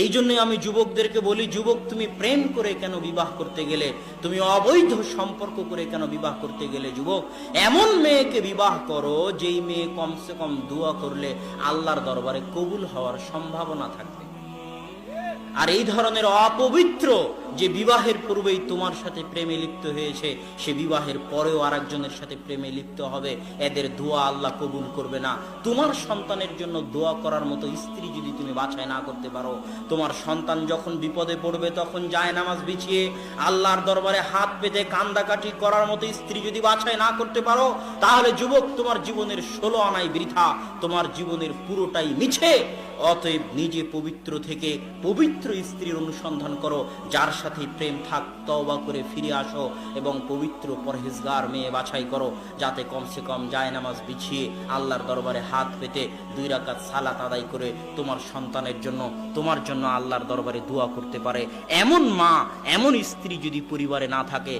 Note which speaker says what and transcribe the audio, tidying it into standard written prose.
Speaker 1: এই জন্যই আমি যুবকদেরকে বলি, যুবক তুমি প্রেম করে কেন বিবাহ করতে গেলে, তুমি অবৈধ সম্পর্ক করে কেন বিবাহ করতে গেলে? যুবক, এমন মেয়েকে বিবাহ করো যেই মেয়ে কমসে কম দোয়া করলে আল্লাহর দরবারে কবুল হওয়ার সম্ভাবনা থাকবে। আর এই ধরনের অপবিত্র যে বিবাহের পূর্বেই তোমার সাথে প্রেমে লিপ্ত হয়েছে, সে বিবাহের পরেও আরেকজনের সাথে প্রেমে লিপ্ত হবে, এদের দোয়া আল্লাহ কবুল করবে না। তোমার সন্তানের জন্য দোয়া করার মতো স্ত্রী যদি তুমি বাছাই না করতে পারো, তোমার সন্তান যখন বিপদে পড়বে তখন জায়নামাজ বিছিয়ে আল্লাহর দরবারে হাত পেতে কান্দাকাটি করার মতো স্ত্রী যদি বাছাই না করতে পারো, তাহলে যুবক তোমার জীবনের 16 আনাই বৃথা, তোমার জীবনের পুরোটাই মিছে। অতএব নিজে পবিত্র থেকে পবিত্র স্ত্রীর অনুসন্ধান করো, যার সাথে প্রেম থাক, তওবা করে ফিরে আসো এবং পবিত্র পরহেজগার মেয়ে বাছাই করো, যাতে কমসে কম জায়নামাজ বিছিয়ে আল্লাহর দরবারে হাত পেতে 2 রাকাত সালাত আদায় করে তোমার সন্তানের জন্য, তোমার জন্য আল্লাহর দরবারে দোয়া করতে পারে। এমন মা, এমন স্ত্রী যদি পরিবারে না থাকে,